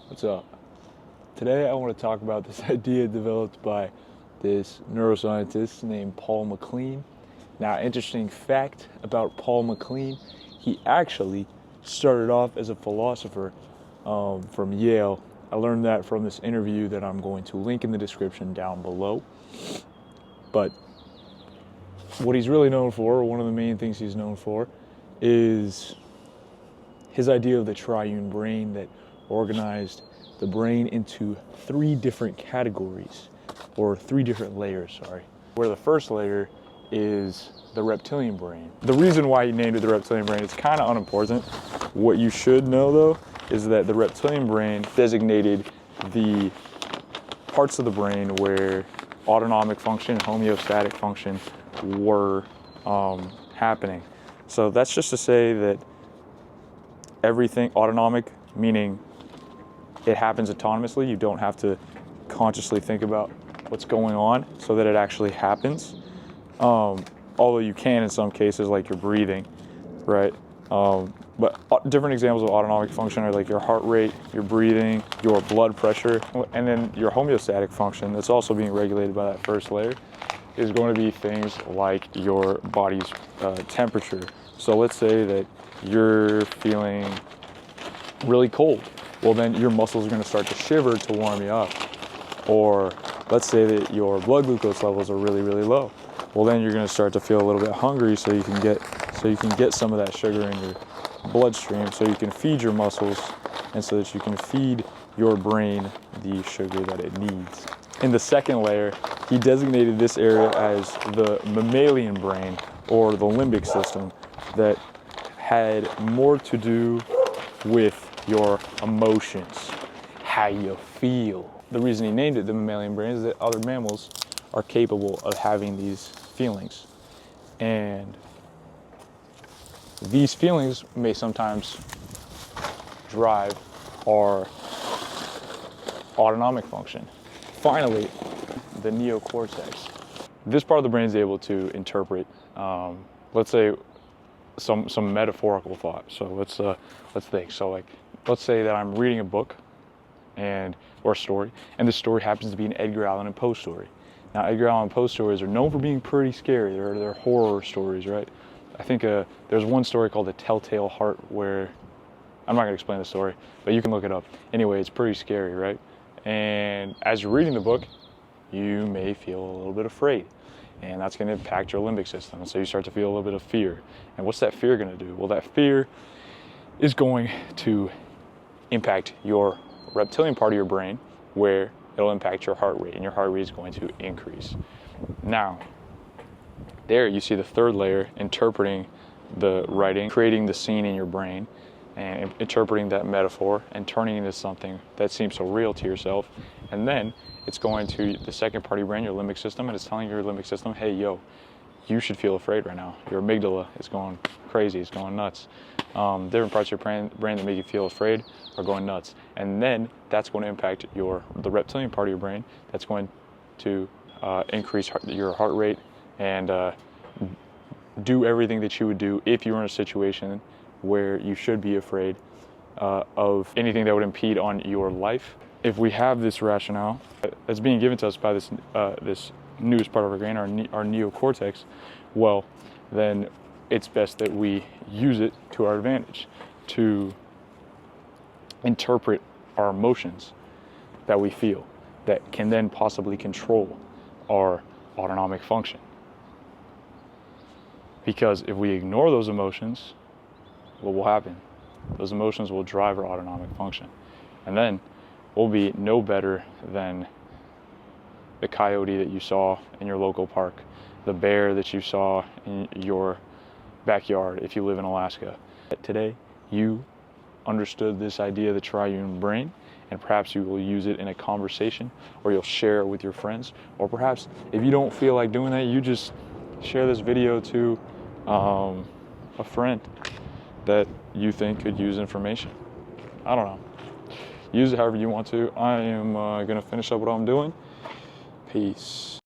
What's up? Today I want to talk about this idea developed by this neuroscientist named Paul Maclean. Now, interesting fact about Paul Maclean, he actually started off as a philosopher from Yale. I learned that from this interview that I'm going to link in the description down below. But what he's really known for, one of the main things he's known for, is his idea of the triune brain that organized the brain into three different categories, or three different layers, where the first layer is the reptilian brain. The reason why he named it the reptilian brain is kind of unimportant. What you should know though is that the reptilian brain designated the parts of the brain where autonomic function, homeostatic function were happening. So that's just to say that everything autonomic, meaning it happens autonomously. You don't have to consciously think about what's going on so that it actually happens. Although you can in some cases, like your breathing, right? But different examples of autonomic function are like your heart rate, your breathing, your blood pressure, and then your homeostatic function that's also being regulated by that first layer is going to be things like your body's temperature. So let's say that you're feeling really cold. Well, then your muscles are going to start to shiver to warm you up. Or let's say that your blood glucose levels are really, really low. Well, then you're going to start to feel a little bit hungry, so you can get some of that sugar in your bloodstream, so you can feed your muscles, and so that you can feed your brain the sugar that it needs. In the second layer, he designated this area as the mammalian brain, or the limbic system, that had more to do with your emotions, how you feel. The reason he named it the mammalian brain is that other mammals are capable of having these feelings. And these feelings may sometimes drive our autonomic function. Finally, the neocortex. This part of the brain is able to interpret, let's say, some metaphorical thought. So let's think. So like, let's say that I'm reading a book or a story, and this story happens to be an Edgar Allan Poe story. Now, Edgar Allan Poe stories are known for being pretty scary. They're horror stories, right? I think there's one story called The Telltale Heart where, I'm not going to explain the story, but you can look it up. Anyway, it's pretty scary, right? And as you're reading the book, you may feel a little bit afraid, and that's going to impact your limbic system. And so you start to feel a little bit of fear. And what's that fear going to do? Well, that fear is going to impact your reptilian part of your brain, where it'll impact your heart rate, and your heart rate is going to increase. Now, there you see the third layer, interpreting the writing, creating the scene in your brain, and interpreting that metaphor and turning it into something that seems so real to yourself. And then it's going to the second part of your brain, your limbic system, and it's telling your limbic system, hey, yo, you should feel afraid right now. Your amygdala is going crazy, it's going nuts. Different parts of your brain that make you feel afraid are going nuts. And then that's going to impact the reptilian part of your brain. That's going to increase your heart rate and do everything that you would do if you were in a situation where you should be afraid of anything that would impede on your life. If we have this rationale that's being given to us by this newest part of our brain, our neocortex, well, then it's best that we use it to our advantage to interpret our emotions that we feel that can then possibly control our autonomic function. Because if we ignore those emotions, what will happen? Those emotions will drive our autonomic function. And then we'll be no better than the coyote that you saw in your local park, the bear that you saw in your backyard if you live in Alaska. Today, you understood this idea of the triune brain, and perhaps you will use it in a conversation, or you'll share it with your friends, or perhaps if you don't feel like doing that, you just share this video to a friend that you think could use information. I don't know. Use it however you want to. I am going to finish up what I'm doing. Peace.